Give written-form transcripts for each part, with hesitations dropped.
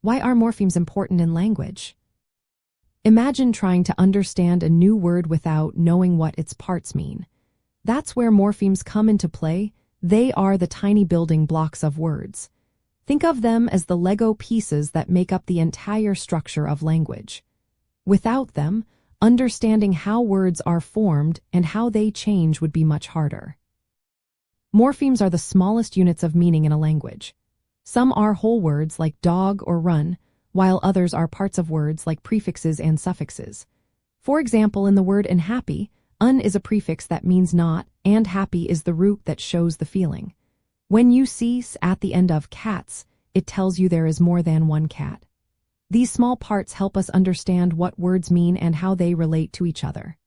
Why are morphemes important in language? Imagine trying to understand a new word without knowing what its parts mean. That's where morphemes come into play. They are the tiny building blocks of words. Think of them as the Lego pieces that make up the entire structure of language. Without them, understanding how words are formed and how they change would be much harder. Morphemes are the smallest units of meaning in a language. Some are whole words like dog or run, while others are parts of words like prefixes and suffixes. For example, in the word unhappy, un is a prefix that means not, and happy is the root that shows the feeling. When you see s at the end of cats, it tells you there is more than one cat. These small parts help us understand what words mean and how they relate to each other.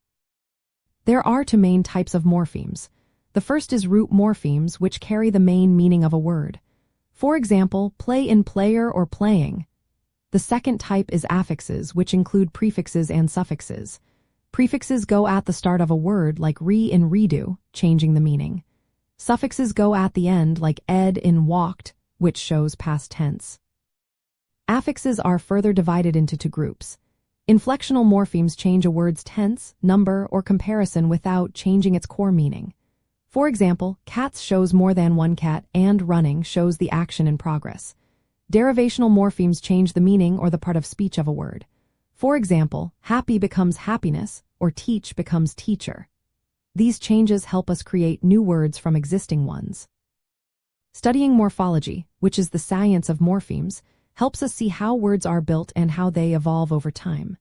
There are two main types of morphemes. The first is root morphemes, which carry the main meaning of a word. For example, play in player or playing. The second type is affixes, which include prefixes and suffixes. Prefixes go at the start of a word, like re in redo, changing the meaning. Suffixes go at the end, like ed in walked, which shows past tense. Affixes are further divided into two groups. Inflectional morphemes change a word's tense, number, or comparison without changing its core meaning. For example, cats shows more than one cat, and running shows the action in progress. Derivational morphemes change the meaning or the part of speech of a word. For example, happy becomes happiness, or teach becomes teacher. These changes help us create new words from existing ones. Studying morphology, which is the science of morphemes, helps us see how words are built and how they evolve over time.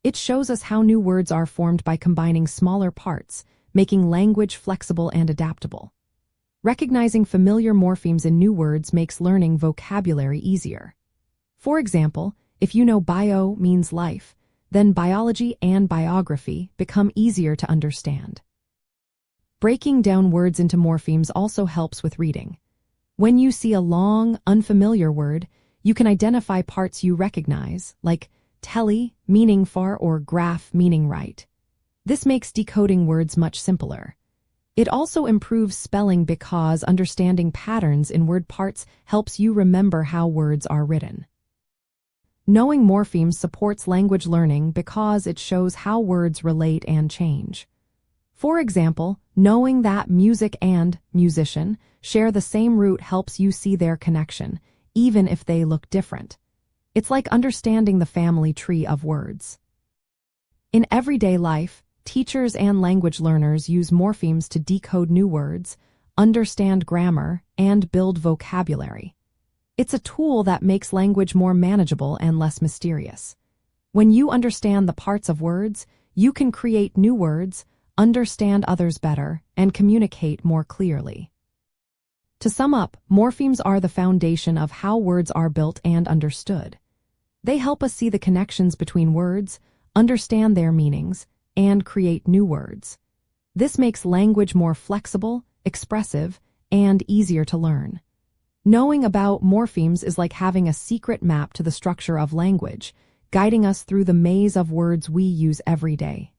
It shows us how new words are formed by combining smaller parts, making language flexible and adaptable. Recognizing familiar morphemes in new words makes learning vocabulary easier. For example, if you know bio means life, then biology and biography become easier to understand. Breaking down words into morphemes also helps with reading. When you see a long, unfamiliar word, you can identify parts you recognize, like telly, meaning far, or graph, meaning right. This makes decoding words much simpler. It also improves spelling because understanding patterns in word parts helps you remember how words are written. Knowing morphemes supports language learning because it shows how words relate and change. For example, knowing that music and musician share the same root helps you see their connection, even if they look different. It's like understanding the family tree of words. In everyday life, teachers and language learners use morphemes to decode new words, understand grammar, and build vocabulary. It's a tool that makes language more manageable and less mysterious. When you understand the parts of words, you can create new words, understand others better, and communicate more clearly. To sum up, morphemes are the foundation of how words are built and understood. They help us see the connections between words, understand their meanings, and create new words. This makes language more flexible, expressive, and easier to learn. Knowing about morphemes is like having a secret map to the structure of language, guiding us through the maze of words we use every day.